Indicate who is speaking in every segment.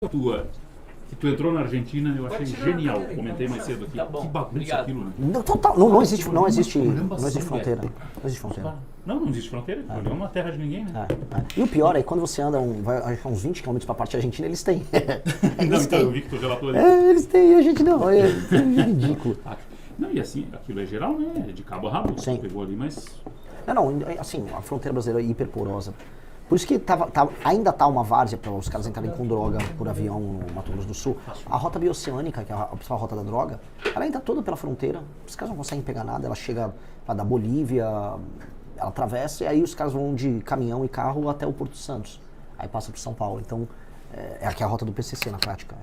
Speaker 1: tua, que tu entrou na Argentina, eu achei genial. Comentei mais cedo aqui.
Speaker 2: Tá bom,
Speaker 1: Que bagunça
Speaker 2: obrigado.
Speaker 1: aquilo, né?
Speaker 3: Não, total, não existe
Speaker 1: Caramba,
Speaker 3: fronteira.
Speaker 1: velho.
Speaker 3: Não existe fronteira.
Speaker 1: Não existe fronteira. Ali é uma terra de ninguém, né?
Speaker 3: E o pior é que quando você anda vai uns 20 km pra parte argentina, eles têm.
Speaker 1: Não, então eu vi que tu relatou ali.
Speaker 3: Eles têm, a gente não. É ridículo.
Speaker 1: Não, e assim, aquilo é geral, né? É de cabo a rabo.
Speaker 3: Sim.
Speaker 1: Tu pegou ali, mas...
Speaker 3: Não, assim, a fronteira brasileira é hiper porosa. Por isso que ainda tá uma várzea para os caras entrarem com droga por avião no Mato Grosso do Sul. A rota bioceânica, que é a principal rota da droga, ela ainda toda pela fronteira. Os caras não conseguem pegar nada. Ela chega lá da Bolívia, ela atravessa e aí os caras vão de caminhão e carro até o Porto Santos. Aí passa por São Paulo. Então, é aqui a rota do PCC na prática.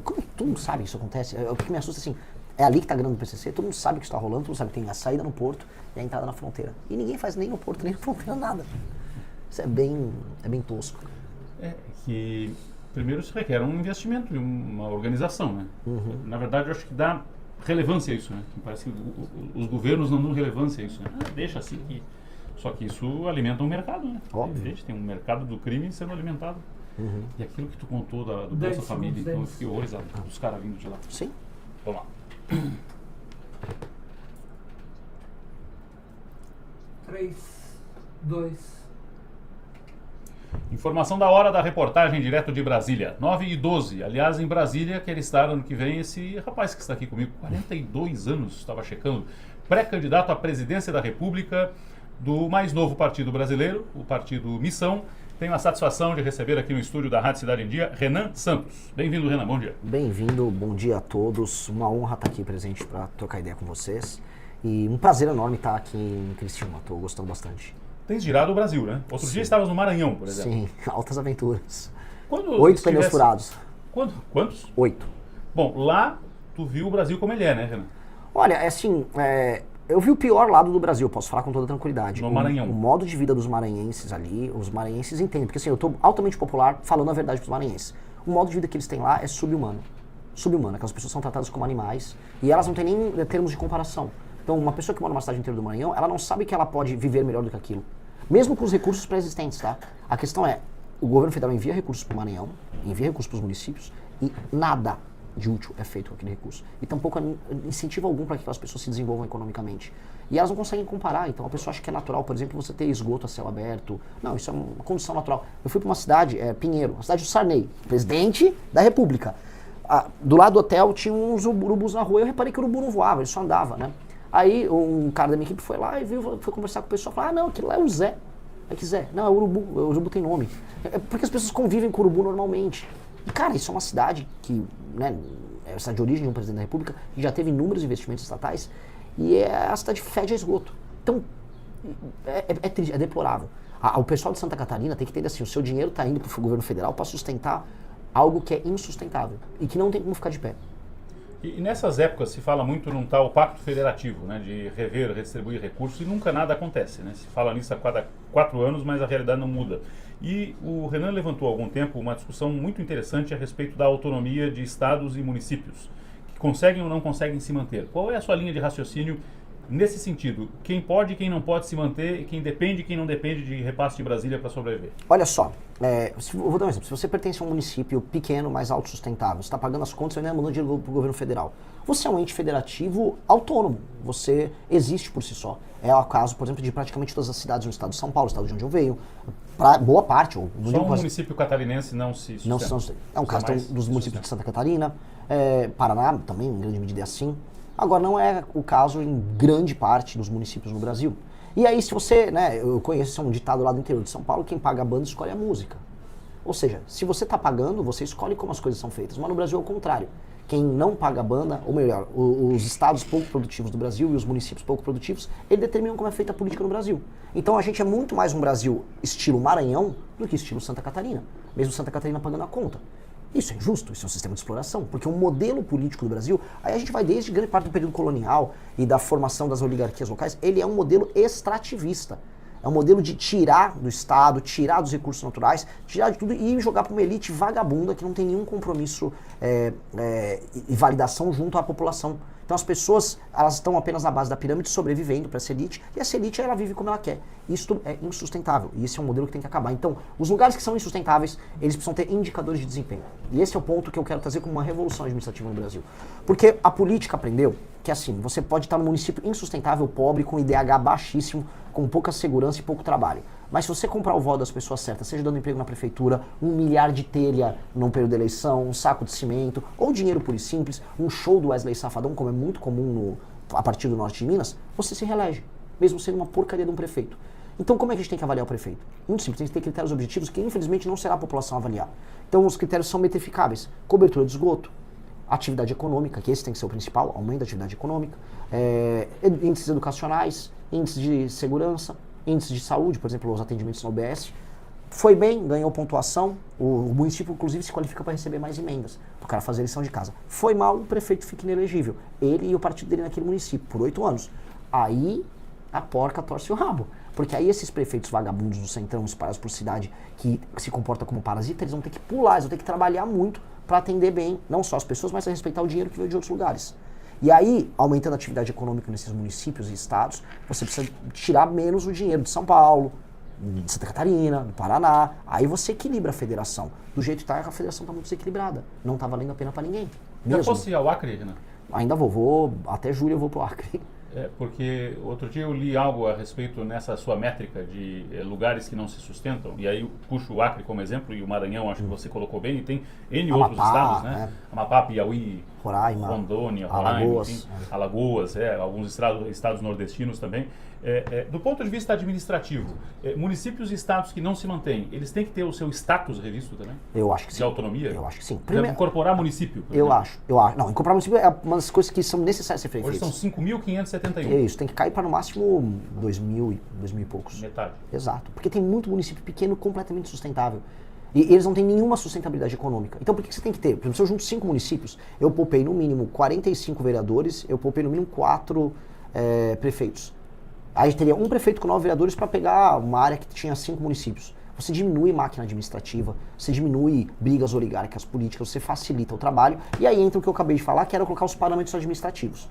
Speaker 3: Como todo mundo sabe que isso acontece? O que me assusta assim, é ali que tá a grana do PCC, todo mundo sabe que isso tá rolando, todo mundo sabe que tem a saída no porto e a entrada na fronteira. E ninguém faz nem no porto, nem na fronteira, nada. Isso é bem tosco.
Speaker 1: É que primeiro se requer um investimento de uma organização, né? Na verdade, eu acho que dá relevância a isso, né? Parece que os governos não dão relevância a isso, né? Deixa assim que... Só que isso alimenta um mercado, né?
Speaker 3: Óbvio.
Speaker 1: Tem um mercado do crime sendo alimentado. E aquilo que tu contou do Bolsa Família, então eu fiquei horrorizado os caras vindo de lá.
Speaker 3: Sim.
Speaker 1: Vamos lá.
Speaker 2: 3, 2.
Speaker 1: Informação da hora da reportagem direto de Brasília, 9h12. Aliás, em Brasília, quer estar ano que vem esse rapaz que está aqui comigo, 42 anos, estava checando, pré-candidato à presidência da República do mais novo partido brasileiro, o Partido Missão. Tenho a satisfação de receber aqui no estúdio da Rádio Cidade em Dia, Renan Santos. Bem-vindo, Renan, bom dia.
Speaker 3: Bem-vindo, bom dia a todos. Uma honra estar aqui presente para trocar ideia com vocês. E um prazer enorme estar aqui em Criciúma, estou gostando bastante.
Speaker 1: Tens girado o Brasil, né? Outro dia estavas no Maranhão, por exemplo.
Speaker 3: Sim, altas aventuras.
Speaker 1: Quando
Speaker 3: 8 pneus furados.
Speaker 1: Quantos?
Speaker 3: 8.
Speaker 1: Bom, lá tu viu o Brasil como ele é, né, Renan?
Speaker 3: Olha, assim, eu vi o pior lado do Brasil, posso falar com toda tranquilidade.
Speaker 1: No Maranhão.
Speaker 3: O modo de vida dos maranhenses ali, os maranhenses entendem, porque assim, eu estou altamente popular falando a verdade para os maranhenses. O modo de vida que eles têm lá é subhumano. Subhumano, aquelas pessoas são tratadas como animais e elas não têm nem termos de comparação. Então, uma pessoa que mora numa cidade inteira do Maranhão, ela não sabe que ela pode viver melhor do que aquilo. Mesmo com os recursos pré-existentes, tá? A questão é, o governo federal envia recursos para o Maranhão, envia recursos para os municípios e nada de útil é feito com aquele recurso. E tampouco incentivo algum para que aquelas pessoas se desenvolvam economicamente. E elas não conseguem comparar. Então a pessoa acha que é natural, por exemplo, você ter esgoto a céu aberto. Não, isso é uma condição natural. Eu fui para uma cidade, Pinheiro, a cidade do Sarney, presidente da República. Do lado do hotel tinha uns urubus na rua. Eu reparei que o urubu não voava, ele só andava, né? Aí um cara da minha equipe foi lá e foi conversar com o pessoal e falou, não, aquilo lá é o Zé. É que Zé, não, é o urubu tem nome. É porque as pessoas convivem com o urubu normalmente. E, cara, isso é uma cidade que, né, é a cidade de origem de um presidente da República, que já teve inúmeros investimentos estatais, e a cidade fede a esgoto. Então, é triste, é deplorável. O pessoal de Santa Catarina tem que entender assim, o seu dinheiro está indo para o governo federal para sustentar algo que é insustentável e que não tem como ficar de pé.
Speaker 1: E nessas épocas se fala muito num tal pacto federativo, né, de rever, redistribuir recursos, e nunca nada acontece, né? Se fala nisso há 4 anos, mas a realidade não muda. E o Renan levantou há algum tempo uma discussão muito interessante a respeito da autonomia de estados e municípios, que conseguem ou não conseguem se manter. Qual é a sua linha de raciocínio nesse sentido? Quem pode e quem não pode se manter, quem depende e quem não depende de repasse de Brasília para sobreviver?
Speaker 3: Olha só, eu vou dar um exemplo. Se você pertence a um município pequeno, mais autossustentável, você está pagando as contas e ainda mandando dinheiro para o governo federal. Você é um ente federativo autônomo, você existe por si só. É o caso, por exemplo, de praticamente todas as cidades no estado de São Paulo, estado de onde eu venho, boa parte.
Speaker 1: Só um município catarinense não se sustenta.
Speaker 3: Não se sustenta. É um caso dos municípios de Santa Catarina, Paraná também, em grande medida é assim. Agora, não é o caso em grande parte dos municípios no Brasil. E aí, se você, né, eu conheço um ditado lá do interior de São Paulo, quem paga a banda escolhe a música. Ou seja, se você está pagando, você escolhe como as coisas são feitas. Mas no Brasil é o contrário. Quem não paga a banda, ou melhor, os estados pouco produtivos do Brasil e os municípios pouco produtivos, eles determinam como é feita a política no Brasil. Então a gente é muito mais um Brasil estilo Maranhão do que estilo Santa Catarina. Mesmo Santa Catarina pagando a conta. Isso é injusto, isso é um sistema de exploração, porque o modelo político do Brasil, aí a gente vai desde grande parte do período colonial e da formação das oligarquias locais, ele é um modelo extrativista. É um modelo de tirar do Estado, tirar dos recursos naturais, tirar de tudo e jogar para uma elite vagabunda que não tem nenhum compromisso e validação junto à população. Então as pessoas, elas estão apenas na base da pirâmide, sobrevivendo para essa elite, e essa elite, ela vive como ela quer. Isso é insustentável, e esse é um modelo que tem que acabar. Então, os lugares que são insustentáveis, eles precisam ter indicadores de desempenho. E esse é o ponto que eu quero trazer como uma revolução administrativa no Brasil. Porque a política aprendeu que, assim, você pode estar num município insustentável, pobre, com IDH baixíssimo, com pouca segurança e pouco trabalho. Mas se você comprar o voto das pessoas certas, seja dando emprego na prefeitura, 1 milhar de telha num período de eleição, um saco de cimento, ou dinheiro puro e simples, um show do Wesley Safadão, como é muito comum a partir do norte de Minas, você se reelege, mesmo sendo uma porcaria de um prefeito. Então como é que a gente tem que avaliar o prefeito? Muito simples, tem que ter critérios objetivos que infelizmente não será a população avaliar. Então os critérios são metrificáveis: cobertura de esgoto, atividade econômica, que esse tem que ser o principal, aumento da atividade econômica, índices educacionais, índices de segurança, índices de saúde, por exemplo, os atendimentos na UBS. Foi bem, ganhou pontuação, o município inclusive se qualifica para receber mais emendas, para o cara fazer lição de casa. Foi mal, o prefeito fica inelegível, ele e o partido dele naquele município, por 8 anos. Aí a porca torce o rabo, porque aí esses prefeitos vagabundos do centrão, espalhados por cidade, que se comportam como parasita, eles vão ter que pular, eles vão ter que trabalhar muito para atender bem, não só as pessoas, mas a respeitar o dinheiro que veio de outros lugares. E aí, aumentando a atividade econômica nesses municípios e estados, você precisa tirar menos o dinheiro de São Paulo, de Santa Catarina, do Paraná. Aí você equilibra a federação. Do jeito que está, a federação está muito desequilibrada. Não está valendo a pena para ninguém.
Speaker 1: Já fosse ao Acre, Renan?
Speaker 3: Ainda vou, até julho eu vou pro Acre.
Speaker 1: Porque outro dia eu li algo a respeito nessa sua métrica de lugares que não se sustentam, e aí eu puxo o Acre como exemplo, e o Maranhão, acho que você colocou bem, e tem N
Speaker 3: Amapá,
Speaker 1: outros estados, né? Amapá, Piauí,
Speaker 3: Roraima,
Speaker 1: Rondônia, Roraima,
Speaker 3: Alagoas,
Speaker 1: enfim, Alagoas, alguns estados nordestinos também. Do ponto de vista administrativo, municípios e estados que não se mantêm, eles têm que ter o seu status revisto também?
Speaker 3: Eu acho que sim.
Speaker 1: De autonomia?
Speaker 3: Eu acho que sim.
Speaker 1: Primeiro, incorporar município?
Speaker 3: Eu acho. Não, incorporar município é uma das coisas que são necessárias ser feitas.
Speaker 1: Hoje são 5.571.
Speaker 3: É isso, tem que cair para no máximo 2.000 e poucos.
Speaker 1: Metade.
Speaker 3: Exato, porque tem muito município pequeno completamente sustentável. E eles não têm nenhuma sustentabilidade econômica. Então por que você tem que ter? Por exemplo, se eu junto 5 municípios, eu poupei no mínimo 45 vereadores, eu poupei no mínimo 4 prefeitos. Aí teria um prefeito com 9 vereadores para pegar uma área que tinha 5 municípios. Você diminui máquina administrativa, você diminui brigas oligárquicas políticas, você facilita o trabalho. E aí entra o que eu acabei de falar, que era colocar os parâmetros administrativos.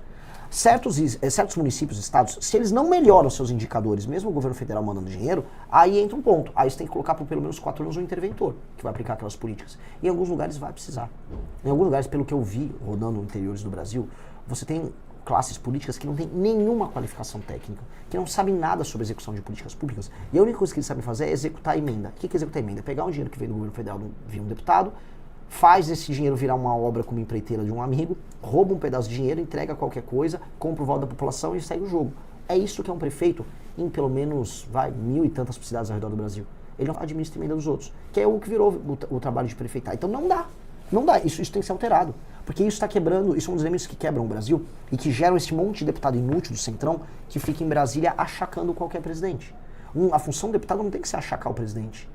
Speaker 3: Certos municípios, estados, se eles não melhoram seus indicadores, mesmo o governo federal mandando dinheiro, aí entra um ponto. Aí você tem que colocar por pelo menos 4 anos um interventor que vai aplicar aquelas políticas. Em alguns lugares vai precisar. Em alguns lugares, pelo que eu vi rodando interiores do Brasil, você tem classes políticas que não têm nenhuma qualificação técnica, que não sabem nada sobre execução de políticas públicas, e a única coisa que eles sabem fazer é executar a emenda. O que é executar a emenda? É pegar um dinheiro que veio do governo federal via um deputado, faz esse dinheiro virar uma obra como empreiteira de um amigo, rouba um pedaço de dinheiro, entrega qualquer coisa, compra o voto da população e segue o jogo. É isso que é um prefeito em pelo menos 1.000 e tantas cidades ao redor do Brasil. Ele não administra a emenda dos outros, que é o que virou o trabalho de prefeitar. Então não dá. Não dá, isso tem que ser alterado. Porque isso está quebrando, isso é um dos elementos que quebram o Brasil e que geram esse monte de deputado inútil do Centrão que fica em Brasília achacando qualquer presidente. A função do deputado não tem que ser achacar o presidente.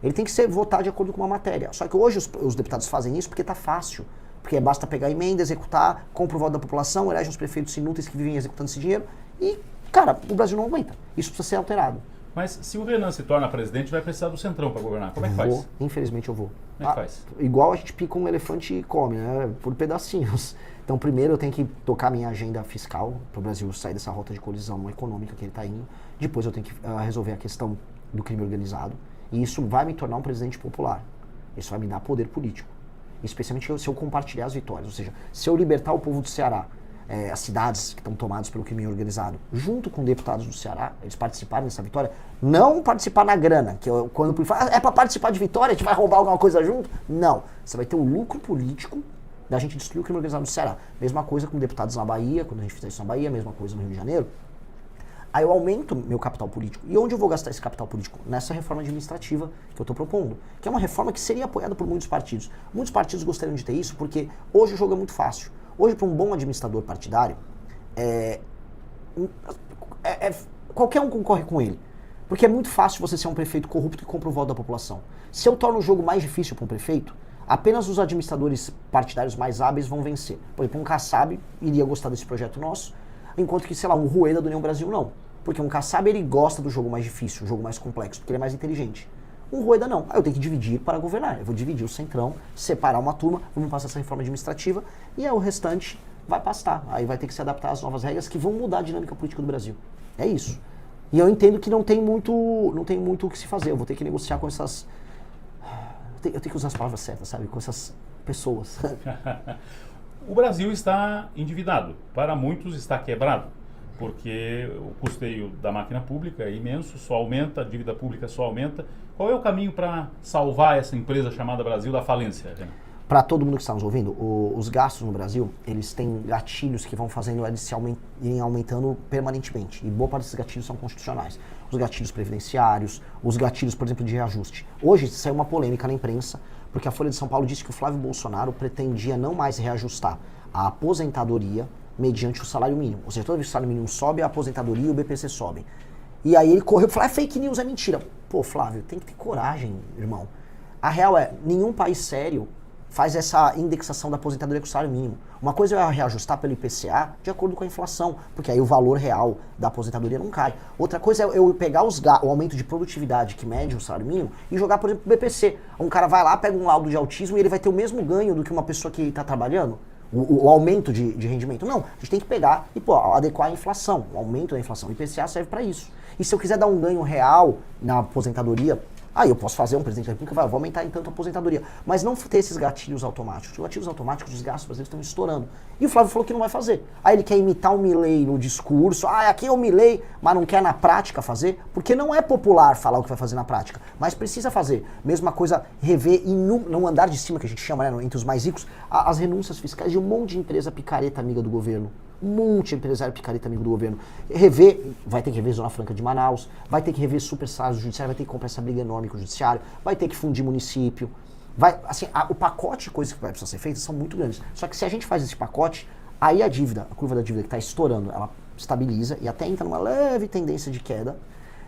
Speaker 3: Ele tem que ser votar de acordo com uma matéria. Só que hoje os deputados fazem isso porque está fácil. Porque basta pegar a emenda, executar, compra o voto da população, elege uns prefeitos inúteis que vivem executando esse dinheiro e, cara, o Brasil não aguenta. Isso precisa ser alterado.
Speaker 1: Mas se o Renan se torna presidente, vai precisar do Centrão para governar. Como é que faz?
Speaker 3: Infelizmente eu vou.
Speaker 1: Como é que faz?
Speaker 3: Igual a gente pica um elefante e come, né? Por pedacinhos. Então primeiro eu tenho que tocar minha agenda fiscal para o Brasil sair dessa rota de colisão econômica que ele está indo. Depois eu tenho que resolver a questão do crime organizado. E isso vai me tornar um presidente popular. Isso vai me dar poder político. Especialmente se eu compartilhar as vitórias. Ou seja, se eu libertar o povo do Ceará, as cidades que estão tomadas pelo crime organizado, junto com deputados do Ceará, eles participarem dessa vitória, não participar na grana, que quando é para participar de vitória, a gente vai roubar alguma coisa junto. Não. Você vai ter o lucro político da gente destruir o crime organizado do Ceará. Mesma coisa com deputados na Bahia, quando a gente fizer isso na Bahia, mesma coisa no Rio de Janeiro. Aí eu aumento meu capital político. E onde eu vou gastar esse capital político? Nessa reforma administrativa que eu estou propondo. Que é uma reforma que seria apoiada por muitos partidos. Muitos partidos gostariam de ter isso porque hoje o jogo é muito fácil. Hoje, para um bom administrador partidário, qualquer um concorre com ele. Porque é muito fácil você ser um prefeito corrupto que compra o voto da população. Se eu torno o jogo mais difícil para um prefeito, apenas os administradores partidários mais hábeis vão vencer. Por exemplo, um Kassab iria gostar desse projeto nosso, enquanto que, sei lá, um Rueda do União Brasil não. Porque um Kassab, ele gosta do jogo mais difícil, o jogo mais complexo, porque ele é mais inteligente. Um Rueda não. Aí eu tenho que dividir para governar. Eu vou dividir o Centrão, separar uma turma, vamos passar essa reforma administrativa e aí o restante vai pastar. Aí vai ter que se adaptar às novas regras que vão mudar a dinâmica política do Brasil. É isso. E eu entendo que não tem muito o que se fazer. Eu vou ter que negociar com essas... Eu tenho que usar as palavras certas, sabe? Com essas pessoas.
Speaker 1: O Brasil está endividado. Para muitos está quebrado. Porque o custeio da máquina pública é imenso, só aumenta, a dívida pública só aumenta. Qual é o caminho para salvar essa empresa chamada Brasil da falência, Renan?
Speaker 3: Para todo mundo que está nos ouvindo, os gastos no Brasil, eles têm gatilhos que vão fazendo eles irem aumentando permanentemente. E boa parte desses gatilhos são constitucionais. Os gatilhos previdenciários, os gatilhos, por exemplo, de reajuste. Hoje saiu uma polêmica na imprensa, porque a Folha de São Paulo disse que o Flávio Bolsonaro pretendia não mais reajustar a aposentadoria mediante o salário mínimo. Ou seja, toda vez que o salário mínimo sobe, a aposentadoria e o BPC sobem. E aí ele correu e falou, é fake news, é mentira. Pô, Flávio, tem que ter coragem, irmão. A real é, nenhum país sério faz essa indexação da aposentadoria com o salário mínimo. Uma coisa é reajustar pelo IPCA de acordo com a inflação, porque aí o valor real da aposentadoria não cai. Outra coisa é eu pegar o aumento de produtividade que mede o salário mínimo e jogar, por exemplo, pro BPC. Um cara vai lá, pega um laudo de autismo e ele vai ter o mesmo ganho do que uma pessoa que está trabalhando. O aumento de rendimento. Não, a gente tem que pegar e adequar a inflação, o aumento da inflação. O IPCA serve para isso. E se eu quiser dar um ganho real na aposentadoria, eu posso fazer um presidente da República, vou aumentar em tanto a aposentadoria. Mas não ter esses gatilhos automáticos. Os gatilhos automáticos, os gastos brasileiros estão estourando. E o Flávio falou que não vai fazer. Aí ele quer imitar o Milei no discurso. Aqui é o Milei, mas não quer na prática fazer, porque não é popular falar o que vai fazer na prática. Mas precisa fazer. Mesma coisa, rever no andar de cima, que a gente chama, né, entre os mais ricos, as renúncias fiscais de um monte de empresa picareta amiga do governo. Um monte de empresário picareta amigo do governo. Vai ter que rever Zona Franca de Manaus, vai ter que rever super salários do judiciário, vai ter que comprar essa briga enorme com o judiciário, vai ter que fundir município. O pacote de coisas que vai precisar ser feitas são muito grandes. Só que se a gente faz esse pacote, aí a curva da dívida que está estourando, ela estabiliza e até entra numa leve tendência de queda,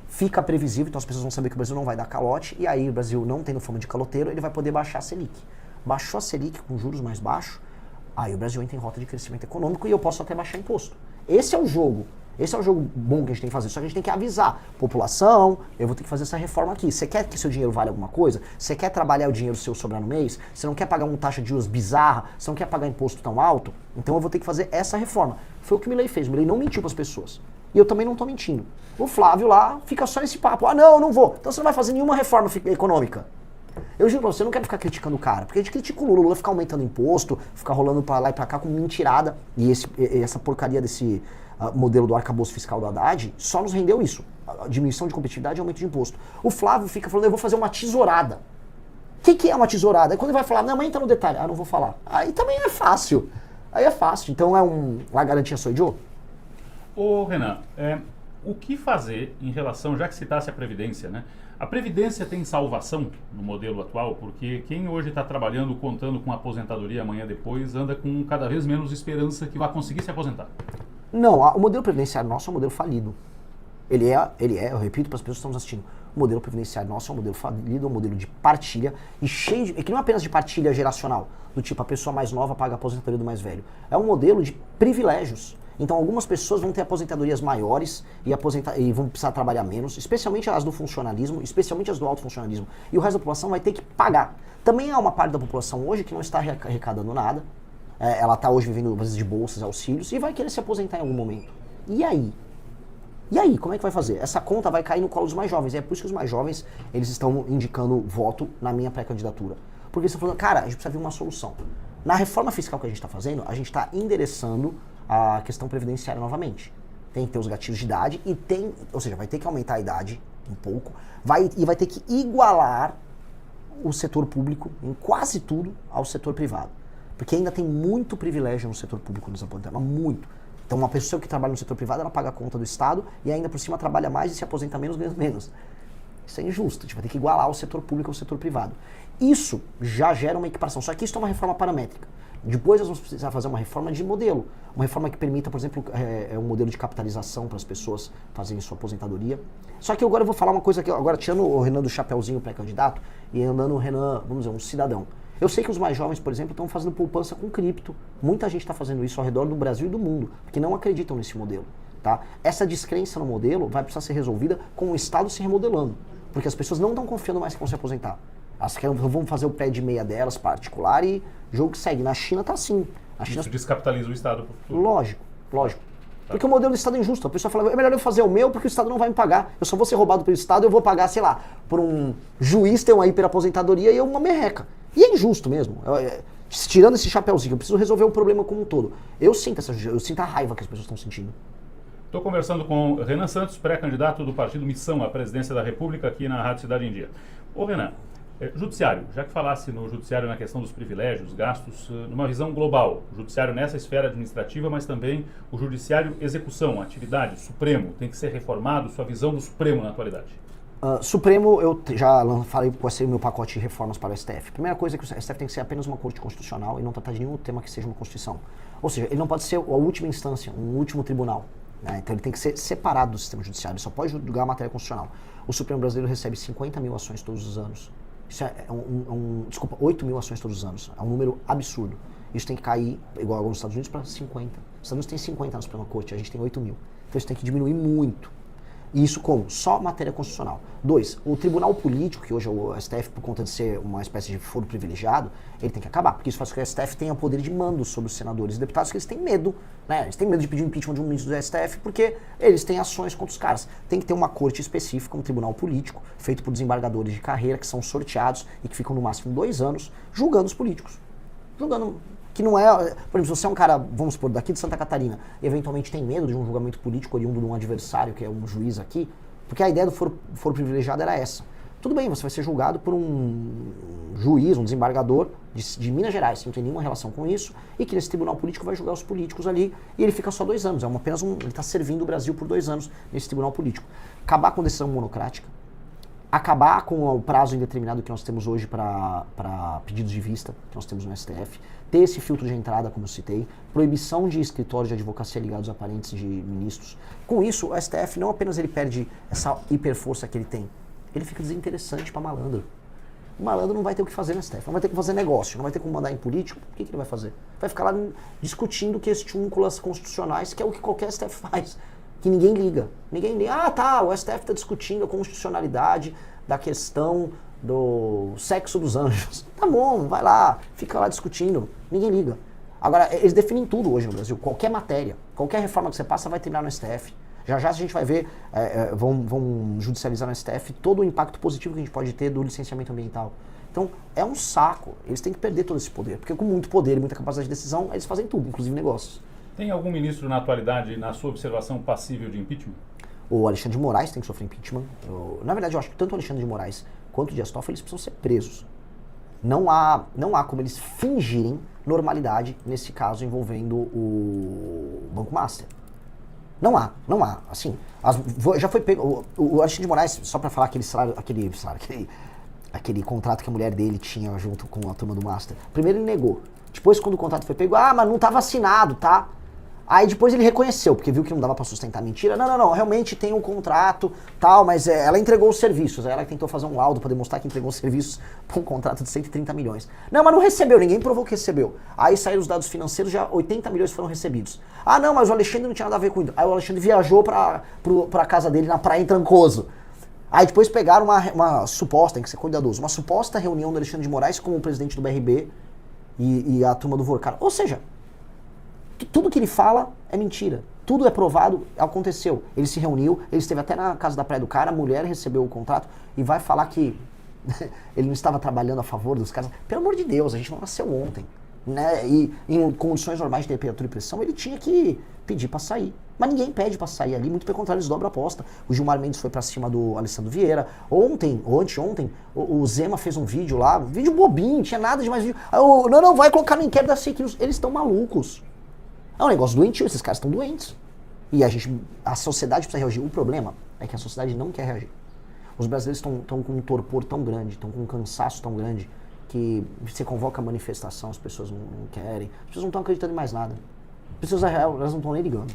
Speaker 3: fica previsível, então as pessoas vão saber que o Brasil não vai dar calote, e aí o Brasil, não tendo fama de caloteiro, ele vai poder baixar a Selic. Baixou a Selic com juros mais baixos, aí o Brasil entra em rota de crescimento econômico e eu posso até baixar imposto. Esse é o jogo. Esse é o jogo bom que a gente tem que fazer. Só que a gente tem que avisar. População, eu vou ter que fazer essa reforma aqui. Você quer que seu dinheiro vale alguma coisa? Você quer trabalhar o dinheiro seu sobrar no mês? Você não quer pagar uma taxa de juros bizarra? Você não quer pagar imposto tão alto? Então eu vou ter que fazer essa reforma. Foi o que o Milei fez. O Milei não mentiu para as pessoas. E eu também não estou mentindo. O Flávio lá fica só nesse papo. Não vou. Então você não vai fazer nenhuma reforma econômica. Eu juro pra você, eu não quero ficar criticando o cara, porque a gente critica o Lula ficar aumentando imposto, ficar rolando pra lá e pra cá com mentirada, e essa porcaria desse modelo do arcabouço fiscal do Haddad só nos rendeu isso, a diminuição de competitividade e aumento de imposto. O Flávio fica falando, eu vou fazer uma tesourada. O que é uma tesourada? Aí quando ele vai falar, não, mas entra no detalhe, não vou falar. Aí também é fácil, então é uma garantia sou idiota.
Speaker 1: Ô Renan, o que fazer em relação, já que citasse a Previdência, né? A Previdência tem salvação no modelo atual, porque quem hoje está trabalhando, contando com aposentadoria amanhã depois, anda com cada vez menos esperança que vai conseguir se aposentar.
Speaker 3: Não, o modelo previdenciário nosso é um modelo falido. Ele é, eu repito para as pessoas que estão nos assistindo, o modelo previdenciário nosso é um modelo falido, é um modelo de partilha, e cheio de, que não é apenas de partilha geracional, do tipo a pessoa mais nova paga a aposentadoria do mais velho. É um modelo de privilégios. Então algumas pessoas vão ter aposentadorias maiores e vão precisar trabalhar menos, especialmente as do funcionalismo, especialmente as do alto funcionalismo. E o resto da população vai ter que pagar. Também há uma parte da população hoje que não está arrecadando nada, ela está hoje vivendo às vezes de bolsas, auxílios, e vai querer se aposentar em algum momento. E aí? E aí, como é que vai fazer? Essa conta vai cair no colo dos mais jovens. E é por isso que os mais jovens, eles estão indicando voto na minha pré-candidatura. Porque eles estão falando, cara, a gente precisa ver uma solução. Na reforma fiscal que a gente está fazendo, a gente está endereçando a questão previdenciária novamente. Tem que ter os gatilhos de idade ou seja, vai ter que aumentar a idade um pouco, vai ter que igualar o setor público em quase tudo ao setor privado. Porque ainda tem muito privilégio no setor público dos aposentados, mas muito. Então uma pessoa que trabalha no setor privado, ela paga a conta do Estado e ainda por cima trabalha mais e se aposenta menos, ganha menos. Isso é injusto, a gente vai ter que igualar o setor público ao setor privado. Isso já gera uma equiparação, só que isso é uma reforma paramétrica. Depois nós vamos precisar fazer uma reforma de modelo. Uma reforma que permita, por exemplo, um modelo de capitalização para as pessoas fazerem sua aposentadoria. Só que agora eu vou falar uma coisa aqui, agora tirando o Renan do chapeuzinho pré-candidato e andando o Renan, vamos dizer, um cidadão. Eu sei que os mais jovens, por exemplo, estão fazendo poupança com cripto. Muita gente está fazendo isso ao redor do Brasil e do mundo, porque não acreditam nesse modelo. Tá? Essa descrença no modelo vai precisar ser resolvida com o Estado se remodelando, porque as pessoas não estão confiando mais que vão se aposentar. Elas vão fazer o pé de meia delas particular e jogo que segue. Na China tá assim.
Speaker 1: Isso descapitaliza o Estado para o futuro.
Speaker 3: Lógico. Porque o modelo do Estado é injusto. A pessoa fala, é melhor eu fazer o meu porque o Estado não vai me pagar. Eu só vou ser roubado pelo Estado, eu vou pagar, sei lá, por um juiz ter uma hiperaposentadoria e eu uma merreca. E é injusto mesmo. Tirando esse chapéuzinho, eu preciso resolver o problema como um todo. Eu sinto a raiva que as pessoas estão sentindo.
Speaker 1: Estou conversando com Renan Santos, pré-candidato do Partido Missão à presidência da República aqui na Rádio Cidade em Dia. Ô Renan, judiciário, já que falasse no judiciário na questão dos privilégios, gastos, numa visão global, o judiciário nessa esfera administrativa, mas também o judiciário execução, atividade, Supremo, tem que ser reformado, sua visão do Supremo na atualidade?
Speaker 3: Supremo, eu já falei qual seria o meu pacote de reformas para o STF. Primeira coisa é que o STF tem que ser apenas uma corte constitucional e não tratar de nenhum tema que seja uma Constituição. Ou seja, ele não pode ser a última instância, um último tribunal. Né? Então ele tem que ser separado do sistema judiciário, ele só pode julgar a matéria constitucional. O Supremo brasileiro recebe 50 mil ações todos os anos. Isso é 8 mil ações todos os anos. É um número absurdo. Isso tem que cair, igual nos Estados Unidos, para 50. Os Estados Unidos tem 50 na Suprema Corte, a gente tem 8 mil. Então isso tem que diminuir muito. E isso como? Só matéria constitucional. 2, o tribunal político, que hoje é o STF, por conta de ser uma espécie de foro privilegiado, ele tem que acabar, porque isso faz com que o STF tenha poder de mando sobre os senadores e deputados, que eles têm medo, né? Eles têm medo de pedir o impeachment de um ministro do STF, porque eles têm ações contra os caras. Tem que ter uma corte específica, um tribunal político, feito por desembargadores de carreira, que são sorteados e que ficam no máximo 2 anos, julgando os políticos. Julgando... Que não é, por exemplo, se você é um cara, vamos supor, daqui de Santa Catarina, e eventualmente tem medo de um julgamento político oriundo de um adversário, que é um juiz aqui, porque a ideia do foro privilegiado era essa. Tudo bem, você vai ser julgado por um juiz, um desembargador de Minas Gerais, que não tem nenhuma relação com isso, e que nesse tribunal político vai julgar os políticos ali, e ele fica só 2 anos, ele está servindo o Brasil por 2 anos nesse tribunal político. Acabar com decisão monocrática, acabar com o prazo indeterminado que nós temos hoje para pedidos de vista, que nós temos no STF, ter esse filtro de entrada, como eu citei, proibição de escritórios de advocacia ligados a parentes de ministros. Com isso, o STF não apenas ele perde essa hiperforça que ele tem, ele fica desinteressante para malandro. O malandro não vai ter o que fazer no STF, não vai ter que fazer negócio, não vai ter como mandar em político, o que ele vai fazer? Vai ficar lá discutindo questúnculas constitucionais, que é o que qualquer STF faz. Que ninguém liga. Ninguém liga. Ah, tá, o STF está discutindo a constitucionalidade da questão do sexo dos anjos. Tá bom, vai lá, fica lá discutindo. Ninguém liga. Agora, eles definem tudo hoje no Brasil. Qualquer matéria, qualquer reforma que você passa vai terminar no STF. Já a gente vai ver, vão judicializar no STF todo o impacto positivo que a gente pode ter do licenciamento ambiental. Então, é um saco. Eles têm que perder todo esse poder. Porque com muito poder e muita capacidade de decisão, eles fazem tudo, inclusive negócios.
Speaker 1: Tem algum ministro na atualidade, na sua observação, passível de impeachment?
Speaker 3: O Alexandre de Moraes tem que sofrer impeachment. Na verdade, eu acho que tanto o Alexandre de Moraes quanto o Dias Toffoli eles precisam ser presos. Não há como eles fingirem normalidade nesse caso envolvendo o Banco Master. Não há. Assim, já foi pego. O Alexandre de Moraes, só para falar aquele contrato que a mulher dele tinha junto com a turma do Master. Primeiro ele negou. Depois, quando o contrato foi pego, mas não estava assinado, tá? Aí depois ele reconheceu, porque viu que não dava para sustentar a mentira. Não, realmente tem um contrato, tal, mas ela entregou os serviços. Ela tentou fazer um laudo para demonstrar que entregou os serviços por um contrato de 130 milhões. Não, mas não recebeu, ninguém provou que recebeu. Aí saíram os dados financeiros, já 80 milhões foram recebidos. Ah, não, mas o Alexandre não tinha nada a ver com isso. Aí o Alexandre viajou pra casa dele na praia em Trancoso. Aí depois pegaram uma suposta, tem que ser cuidadoso, uma suposta reunião do Alexandre de Moraes com o presidente do BRB e a turma do Vorcar. Ou seja, tudo que ele fala é mentira. Tudo é provado, aconteceu. Ele se reuniu, ele esteve até na casa da praia do cara, a mulher recebeu o contrato e vai falar que ele não estava trabalhando a favor dos caras. Pelo amor de Deus, a gente não nasceu ontem. Né? E em condições normais de temperatura e pressão, ele tinha que pedir para sair. Mas ninguém pede para sair ali, muito pelo contrário, eles dobram a aposta. O Gilmar Mendes foi para cima do Alessandro Vieira. Ontem, o Zema fez um vídeo lá, um vídeo bobinho, tinha nada de mais vídeo. Não, vai colocar no inquérito das fake news. Eles estão malucos. É um negócio doentio, esses caras estão doentes. E a sociedade precisa reagir. O problema é que a sociedade não quer reagir. Os brasileiros estão com um torpor tão grande, estão com um cansaço tão grande, que você convoca a manifestação, as pessoas não querem, as pessoas não estão acreditando em mais nada. As pessoas, elas não estão nem ligando.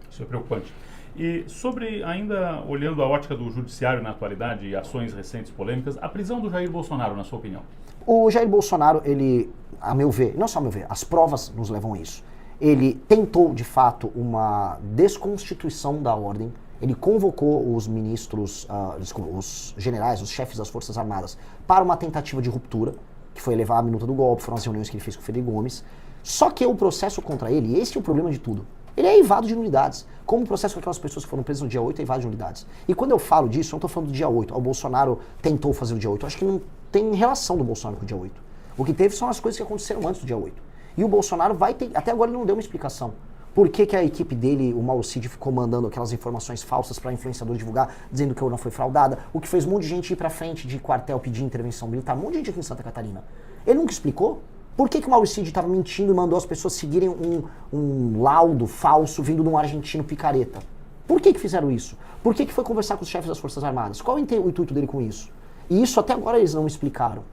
Speaker 1: Isso é preocupante. E sobre, ainda olhando a ótica do judiciário na atualidade e ações recentes polêmicas, a prisão do Jair Bolsonaro, na sua opinião?
Speaker 3: O Jair Bolsonaro, ele, a meu ver, não só a meu ver, as provas nos levam a isso. Ele tentou, de fato, uma desconstituição da ordem. Ele convocou os ministros, os generais, os chefes das Forças Armadas para uma tentativa de ruptura. que foi levar a minuta do golpe, foram as reuniões que ele fez com o Frederico Gomes. Só que o processo contra ele, esse é o problema de tudo, ele é eivado de nulidades. Como o processo com aquelas pessoas que foram presas no dia 8 é eivado de nulidades. E quando eu falo disso, eu não estou falando do dia 8. O Bolsonaro tentou fazer o dia 8. Eu acho que não tem relação do Bolsonaro com o dia 8. O que teve são as coisas que aconteceram antes do dia 8. E o Bolsonaro vai ter... Até agora ele não deu uma explicação. Por que a equipe dele, o Mauro Cid, ficou mandando aquelas informações falsas para influenciador divulgar, dizendo que a urna foi fraudada, o que fez um monte de gente ir para frente de quartel pedir intervenção militar, um monte de gente aqui em Santa Catarina. Ele nunca explicou por que o Mauro Cid estava mentindo e mandou as pessoas seguirem um laudo falso vindo de um argentino picareta. Por que fizeram isso? Por que foi conversar com os chefes das Forças Armadas? Qual o intuito dele com isso? E isso até agora eles não explicaram.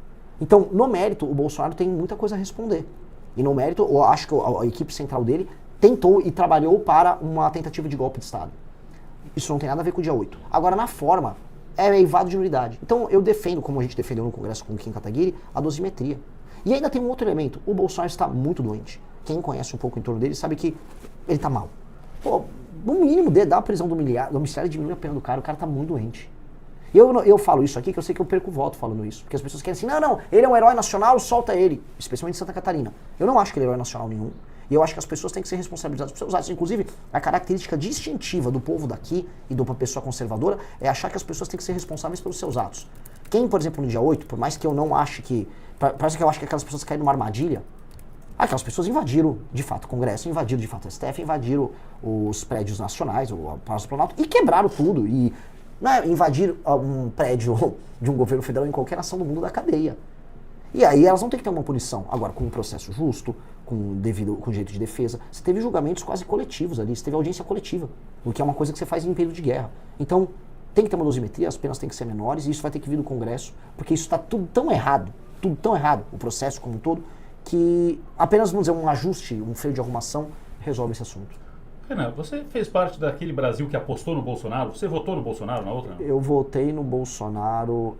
Speaker 3: Então, no mérito, o Bolsonaro tem muita coisa a responder. E no mérito, eu acho que a equipe central dele tentou e trabalhou para uma tentativa de golpe de Estado. Isso não tem nada a ver com o dia 8. Agora, na forma, é eivado de nulidade. Então, eu defendo, como a gente defendeu no Congresso com o Kim Kataguiri, a dosimetria. E ainda tem um outro elemento. O Bolsonaro está muito doente. Quem conhece um pouco em torno dele sabe que ele está mal. Pô, no mínimo, dar a prisão domiciliar e diminuir a pena do cara. O cara está muito doente. Eu falo isso aqui que eu sei que eu perco o voto falando isso. Porque as pessoas querem assim, não, ele é um herói nacional, solta ele. Especialmente em Santa Catarina. Eu não acho que ele é herói nacional nenhum. E eu acho que as pessoas têm que ser responsabilizadas por seus atos. Inclusive, a característica distintiva do povo daqui e de uma pessoa conservadora é achar que as pessoas têm que ser responsáveis pelos seus atos. Quem, por exemplo, no dia 8, por mais que eu não ache que... Parece que eu acho que aquelas pessoas caíram numa armadilha. Aquelas pessoas invadiram, de fato, o Congresso, invadiram, de fato, o STF, invadiram os prédios nacionais, o Palácio do Planalto, e quebraram tudo. E invadiram um prédio de um governo federal em qualquer nação do mundo da cadeia. E aí elas vão ter que ter uma punição. Agora, com um processo justo, com direito de defesa. Você teve julgamentos quase coletivos ali, você teve audiência coletiva, o que é uma coisa que você faz em período de guerra. Então, tem que ter uma dosimetria, as penas têm que ser menores, e isso vai ter que vir do Congresso, porque isso está tudo tão errado, o processo como um todo, que apenas, vamos dizer, um ajuste, um freio de arrumação, resolve esse assunto.
Speaker 1: Renan, você fez parte daquele Brasil que apostou no Bolsonaro? Você votou no Bolsonaro na outra?
Speaker 3: Eu votei no Bolsonaro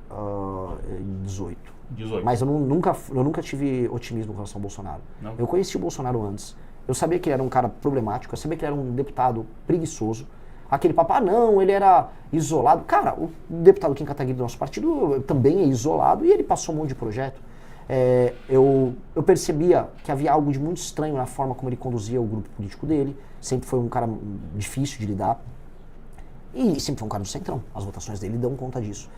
Speaker 3: em 18. Mas eu nunca tive otimismo com relação ao Bolsonaro. Não? Eu conheci o Bolsonaro antes. Eu sabia que ele era um cara problemático, eu sabia que ele era um deputado preguiçoso. Aquele papo, não, ele era isolado. Cara, o deputado Kim Kataguiri do nosso partido também é isolado e ele passou um monte de projeto. Eu percebia que havia algo de muito estranho na forma como ele conduzia o grupo político dele. Sempre foi um cara difícil de lidar. E sempre foi um cara do centrão. As votações dele dão conta disso.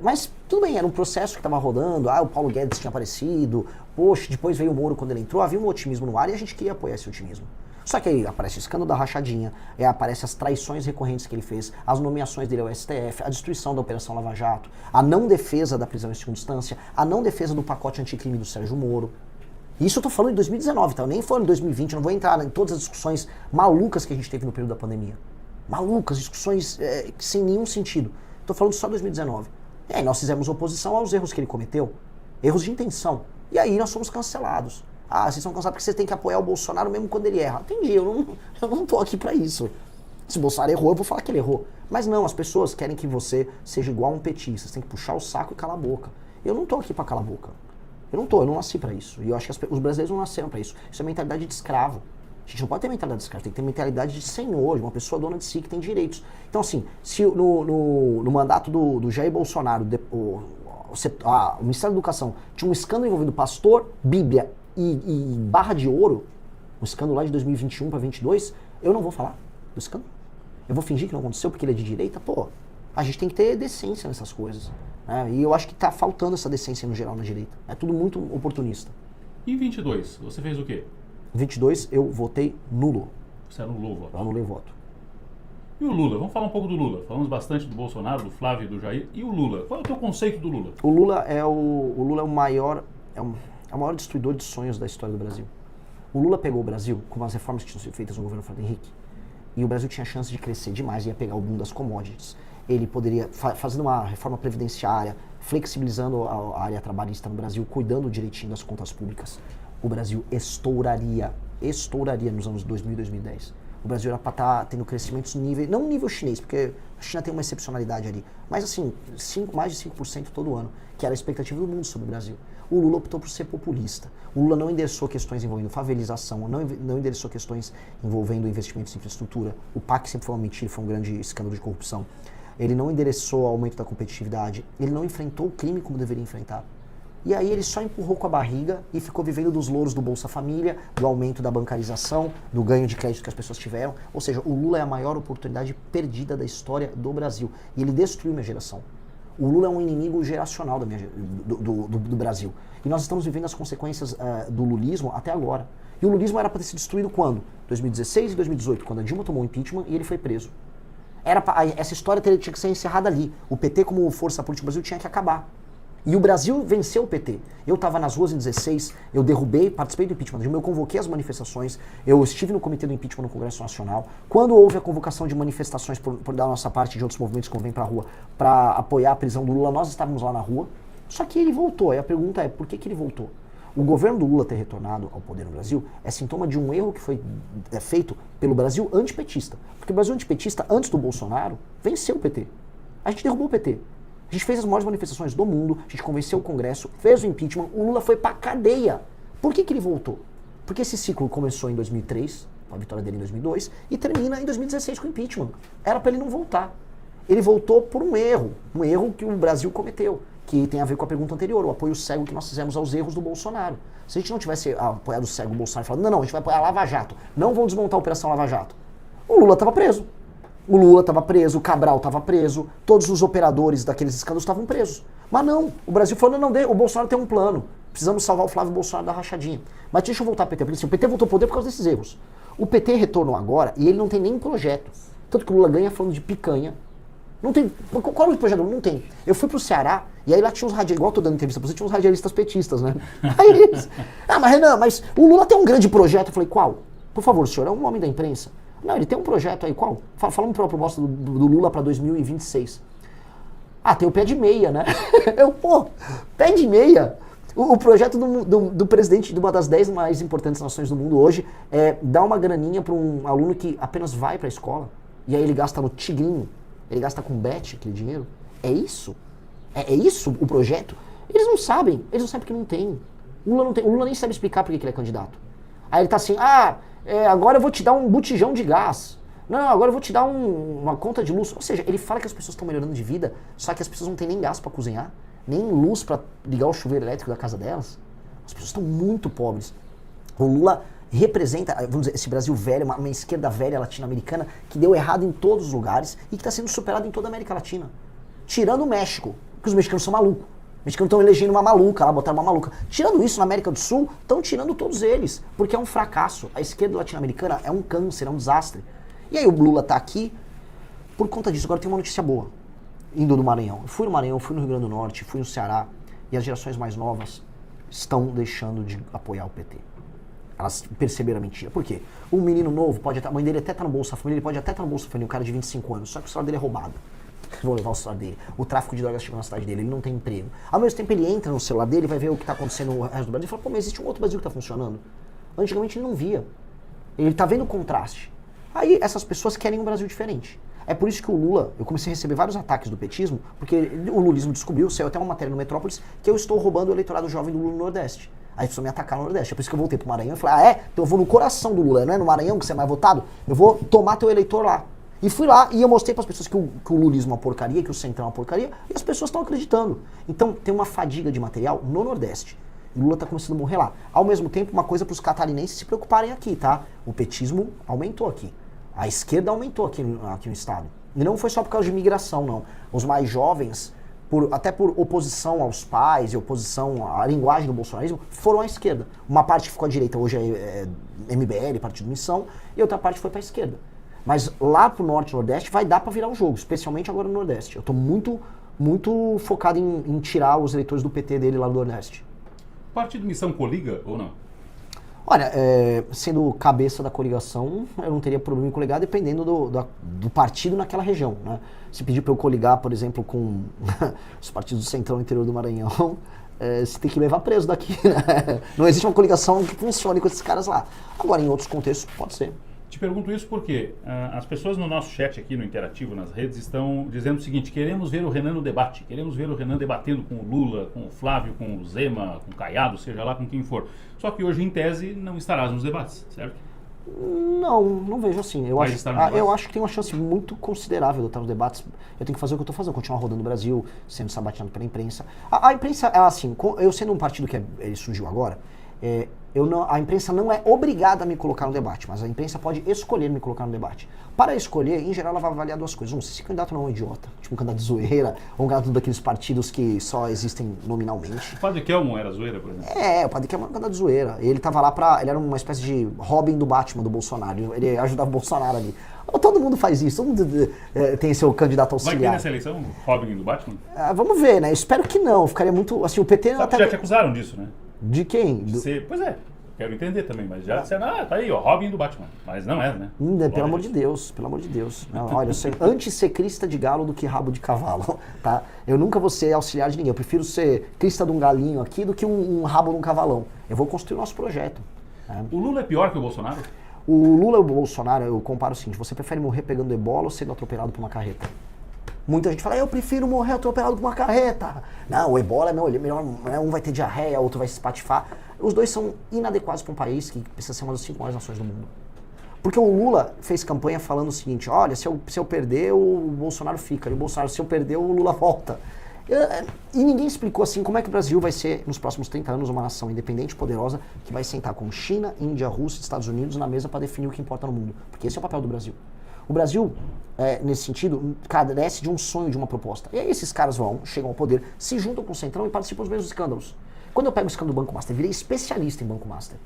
Speaker 3: Mas tudo bem, era um processo que estava rodando, o Paulo Guedes tinha aparecido, poxa, depois veio o Moro quando ele entrou, havia um otimismo no ar e a gente queria apoiar esse otimismo. Só que aí aparece o escândalo da rachadinha, aparece as traições recorrentes que ele fez, as nomeações dele ao STF, a destruição da Operação Lava Jato, a não defesa da prisão em segunda instância, a não defesa do pacote anticrime do Sérgio Moro. Isso eu tô falando em 2019, tá? Eu nem falando em 2020, eu não vou entrar em todas as discussões malucas que a gente teve no período da pandemia. Malucas, discussões sem nenhum sentido. Estou falando só 2019. E aí nós fizemos oposição aos erros que ele cometeu. Erros de intenção. E aí nós fomos cancelados. Vocês são cancelados porque vocês têm que apoiar o Bolsonaro mesmo quando ele erra. Entendi, eu não tô aqui para isso. Se o Bolsonaro errou, eu vou falar que ele errou. Mas não, as pessoas querem que você seja igual a um petista. Você tem que puxar o saco e calar a boca. Eu não tô aqui para calar a boca. Eu não nasci para isso. E eu acho que os brasileiros não nasceram para isso. Isso é mentalidade de escravo. A gente não pode ter mentalidade de escravo, tem que ter mentalidade de senhor, de uma pessoa dona de si, que tem direitos. Então, assim, se no mandato do Jair Bolsonaro, o Ministério da Educação tinha um escândalo envolvendo pastor, Bíblia e barra de ouro, um escândalo lá de 2021 para 2022, eu não vou falar do escândalo. Eu vou fingir que não aconteceu porque ele é de direita? Pô, a gente tem que ter decência nessas coisas. Né? E eu acho que tá faltando essa decência no geral na direita. É tudo muito oportunista.
Speaker 1: E em 22, você fez o quê?
Speaker 3: Em 22, eu votei nulo.
Speaker 1: Você anulou o voto?
Speaker 3: Eu anulei o voto.
Speaker 1: E o Lula? Vamos falar um pouco do Lula. Falamos bastante do Bolsonaro, do Flávio e do Jair. E o Lula? Qual é o teu conceito do Lula?
Speaker 3: O Lula é o maior destruidor de sonhos da história do Brasil. O Lula pegou o Brasil com as reformas que tinham sido feitas no governo Fernando Henrique. E o Brasil tinha chance de crescer demais, ia pegar o boom das commodities. Ele poderia, fazendo uma reforma previdenciária, flexibilizando a área trabalhista no Brasil, cuidando direitinho das contas públicas. O Brasil estouraria nos anos 2000 e 2010. O Brasil era para estar tendo crescimentos não nível chinês, porque a China tem uma excepcionalidade ali, mas assim, mais de 5% todo ano, que era a expectativa do mundo sobre o Brasil. O Lula optou por ser populista. O Lula não endereçou questões envolvendo favelização, não endereçou questões envolvendo investimentos em infraestrutura. O PAC sempre foi uma mentira, foi um grande escândalo de corrupção. Ele não endereçou o aumento da competitividade, ele não enfrentou o crime como deveria enfrentar. E aí ele só empurrou com a barriga e ficou vivendo dos louros do Bolsa Família, do aumento da bancarização, do ganho de crédito que as pessoas tiveram. Ou seja, o Lula é a maior oportunidade perdida da história do Brasil. E ele destruiu minha geração. O Lula é um inimigo geracional do Brasil. E nós estamos vivendo as consequências do lulismo até agora. E o lulismo era para ter sido destruído quando? 2016 e 2018, quando a Dilma tomou o impeachment e ele foi preso. Essa história tinha que ser encerrada ali. O PT, como força política do Brasil, tinha que acabar. E o Brasil venceu o PT. Eu estava nas ruas em 16, eu derrubei, participei do impeachment, eu convoquei as manifestações, eu estive no comitê do impeachment no Congresso Nacional. Quando houve a convocação de manifestações por da nossa parte, de outros movimentos que vêm para a rua, para apoiar a prisão do Lula, nós estávamos lá na rua. Só que ele voltou. Aí a pergunta é, por que ele voltou? O governo do Lula ter retornado ao poder no Brasil é sintoma de um erro que foi feito pelo Brasil antipetista. Porque o Brasil antipetista, antes do Bolsonaro, venceu o PT. A gente derrubou o PT. A gente fez as maiores manifestações do mundo, a gente convenceu o Congresso, fez o impeachment, o Lula foi pra cadeia. Por que ele voltou? Porque esse ciclo começou em 2003, com a vitória dele em 2002, e termina em 2016 com o impeachment. Era pra ele não voltar. Ele voltou por um erro que o Brasil cometeu, que tem a ver com a pergunta anterior, o apoio cego que nós fizemos aos erros do Bolsonaro. Se a gente não tivesse apoiado o cego o Bolsonaro e falado, não, a gente vai apoiar a Lava Jato, não vão desmontar a Operação Lava Jato, o Lula estava preso. O Lula estava preso, o Cabral estava preso, todos os operadores daqueles escândalos estavam presos. Mas não, o Brasil falou, não, o Bolsonaro tem um plano, precisamos salvar o Flávio Bolsonaro da rachadinha. Mas deixa eu voltar ao PT, porque assim, o PT voltou ao poder por causa desses erros. O PT retornou agora e ele não tem nem projeto. Tanto que o Lula ganha falando de picanha. Não tem. Qual é o projeto? Não tem. Eu fui pro Ceará e aí lá tinha uns radialistas, igual eu tô dando entrevista pra você, tinha uns radialistas petistas, né? Aí eles, mas Renan, mas o Lula tem um grande projeto. Eu falei, qual? Por favor, senhor, é um homem da imprensa. Não, ele tem um projeto aí, qual? Falamos para a proposta do Lula para 2026. Tem o pé de meia, né? Pé de meia. O projeto do presidente de uma das 10 mais importantes nações do mundo hoje é dar uma graninha para um aluno que apenas vai para a escola e aí ele gasta no tigrinho, ele gasta com bet aquele dinheiro. É isso? É isso o projeto? Eles não sabem que não tem. O Lula não tem. O Lula nem sabe explicar por que ele é candidato. Aí ele tá assim, agora eu vou te dar um botijão de gás. Não, agora eu vou te dar uma conta de luz. Ou seja, ele fala que as pessoas estão melhorando de vida, só que as pessoas não têm nem gás para cozinhar, nem luz para ligar o chuveiro elétrico da casa delas. As pessoas estão muito pobres. O Lula representa, vamos dizer, esse Brasil velho, uma esquerda velha latino-americana que deu errado em todos os lugares e que está sendo superado em toda a América Latina. Tirando o México, porque os mexicanos são malucos. Os mexicanos estão elegendo uma maluca, lá botaram uma maluca. Tirando isso, na América do Sul, estão tirando todos eles, porque é um fracasso. A esquerda latino-americana é um câncer, é um desastre. E aí o Lula tá aqui por conta disso. Agora tem uma notícia boa, indo do Maranhão. Eu fui no Maranhão, fui no Rio Grande do Norte, fui no Ceará, e as gerações mais novas estão deixando de apoiar o PT. Elas perceberam a mentira. Por quê? Um menino novo, a mãe dele até tá no Bolsa Família, ele pode até estar no Bolsa Família, um cara de 25 anos, só que o celular dele é roubado. Vou levar o celular dele. O tráfico de drogas chegou na cidade dele, ele não tem emprego. Ao mesmo tempo ele entra no celular dele, vai ver o que está acontecendo no resto do Brasil e fala, mas existe um outro Brasil que está funcionando. Antigamente ele não via. Ele está vendo o contraste. Aí essas pessoas querem um Brasil diferente. É por isso que o Lula, eu comecei a receber vários ataques do petismo, porque o lulismo descobriu, saiu até uma matéria no Metrópolis, que eu estou roubando o eleitorado jovem do Lula no Nordeste. Aí as pessoas me atacaram no Nordeste. É por isso que eu voltei pro Maranhão e falei, então eu vou no coração do Lula, não é no Maranhão que você é mais votado? Eu vou tomar teu eleitor lá. E fui lá e eu mostrei para as pessoas que o lulismo é uma porcaria, que o centrão é uma porcaria, e as pessoas estão acreditando. Então tem uma fadiga de material no Nordeste. E o Lula está começando a morrer lá. Ao mesmo tempo, uma coisa para os catarinenses se preocuparem aqui, tá? O petismo aumentou aqui. A esquerda aumentou aqui no estado. E não foi só por causa de imigração, não. Os mais jovens, até por oposição aos pais e oposição à linguagem do bolsonarismo, foram à esquerda. Uma parte ficou à direita, hoje é MBL, Partido Missão, e outra parte foi para a esquerda. Mas lá pro Norte e Nordeste vai dar para virar o jogo, especialmente agora no Nordeste. Eu estou muito focado em tirar os eleitores do PT dele lá do Nordeste.
Speaker 1: O Partido Missão coliga ou não?
Speaker 3: Olha, sendo cabeça da coligação, eu não teria problema em coligar dependendo do partido naquela região, né? Se pedir para eu coligar, por exemplo, com os partidos do Centrão e interior do Maranhão, você tem que levar preso daqui, né? Não existe uma coligação que funcione com esses caras lá. Agora, em outros contextos, pode ser.
Speaker 1: Te pergunto isso porque as pessoas no nosso chat aqui, no Interativo, nas redes, estão dizendo o seguinte: queremos ver o Renan no debate, queremos ver o Renan debatendo com o Lula, com o Flávio, com o Zema, com o Caiado, seja lá com quem for. Só que hoje, em tese, não estarás nos debates, certo?
Speaker 3: Não vejo assim. Eu
Speaker 1: Vai
Speaker 3: acho,
Speaker 1: estar no debate?
Speaker 3: eu acho que tem uma chance muito considerável de eu estar nos debates. Eu tenho que fazer o que eu estou fazendo, continuar rodando o Brasil, sendo sabatinado pela imprensa. A imprensa, ela, assim, eu sendo um partido que ele surgiu agora, a imprensa não é obrigada a me colocar no debate, mas a imprensa pode escolher me colocar no debate. Para escolher, em geral, ela vai avaliar duas coisas. Se esse candidato não é um idiota, tipo um candidato de zoeira, ou um candidato daqueles partidos que só existem nominalmente.
Speaker 1: O Padre Kelmon era zoeira, por exemplo?
Speaker 3: O Padre Kelmon era um candidato de zoeira. Ele tava lá ele era uma espécie de Robin do Batman, do Bolsonaro. Ele ajudava o Bolsonaro ali. Todo mundo faz isso, todo mundo tem seu candidato auxiliar.
Speaker 1: Vai ter nessa eleição Robin do Batman?
Speaker 3: Vamos ver, né? Eu espero que não. Ficaria muito. Assim, o PT.
Speaker 1: Só que já te acusaram disso, né?
Speaker 3: De quem?
Speaker 1: Pois é. Quero entender também, mas já disseram, tá aí, ó, Robin do Batman. Mas não é, né?
Speaker 3: Pelo amor de Deus, pelo amor de Deus. Não, olha, eu sou antes ser crista de galo do que rabo de cavalo, tá? Eu nunca vou ser auxiliar de ninguém. Eu prefiro ser crista de um galinho aqui do que um rabo de um cavalão. Eu vou construir o nosso projeto. Né?
Speaker 1: O Lula é pior que o Bolsonaro?
Speaker 3: O Lula e o Bolsonaro, eu comparo o seguinte, você prefere morrer pegando ebola ou sendo atropelado por uma carreta? Muita gente fala, eu prefiro morrer atropelado por uma carreta. Não, o ebola é melhor, um vai ter diarreia, outro vai se espatifar. Os dois são inadequados para um país que precisa ser uma das 5 maiores nações do mundo. Porque o Lula fez campanha falando o seguinte, olha, se eu perder, o Bolsonaro fica. E o Bolsonaro, se eu perder, o Lula volta. E ninguém explicou assim como é que o Brasil vai ser, nos próximos 30 anos, uma nação independente e poderosa que vai sentar com China, Índia, Rússia e Estados Unidos na mesa para definir o que importa no mundo. Porque esse é o papel do Brasil. O Brasil, nesse sentido, carece de um sonho, de uma proposta. E aí esses caras chegam ao poder, se juntam com o Centrão e participam dos mesmos escândalos. Quando eu pego o escândalo do Banco Master, virei especialista em Banco Master.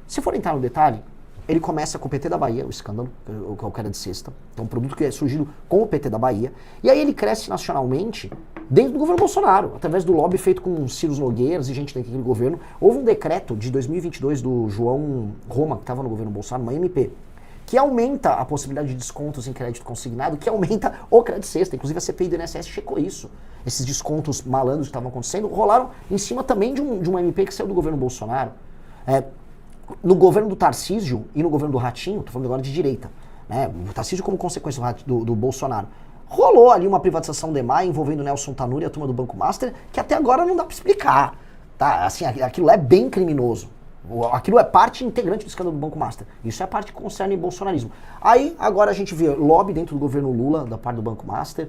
Speaker 3: Se for entrar no detalhe, ele começa com o PT da Bahia, o escândalo, que é o cara de sexta. Então, um produto que é surgido com o PT da Bahia. E aí ele cresce nacionalmente dentro do governo Bolsonaro, através do lobby feito com Ciro Nogueiras e gente daquele governo. Houve um decreto de 2022 do João Roma, que estava no governo Bolsonaro, uma MP, que aumenta a possibilidade de descontos em crédito consignado, que aumenta o crédito sexta. Inclusive a CPI do INSS checou isso. Esses descontos malandros que estavam acontecendo rolaram em cima também de uma MP que saiu do governo Bolsonaro. No governo do Tarcísio e no governo do Ratinho, estou falando agora de direita, né? O Tarcísio como consequência do Bolsonaro, rolou ali uma privatização de EMAI envolvendo Nelson Tanuri e a turma do Banco Master, que até agora não dá para explicar. Tá? Assim, aquilo é bem criminoso. Aquilo é parte integrante do escândalo do Banco Master. Isso é a parte que concerne o bolsonarismo. Aí, agora a gente vê lobby dentro do governo Lula, da parte do Banco Master,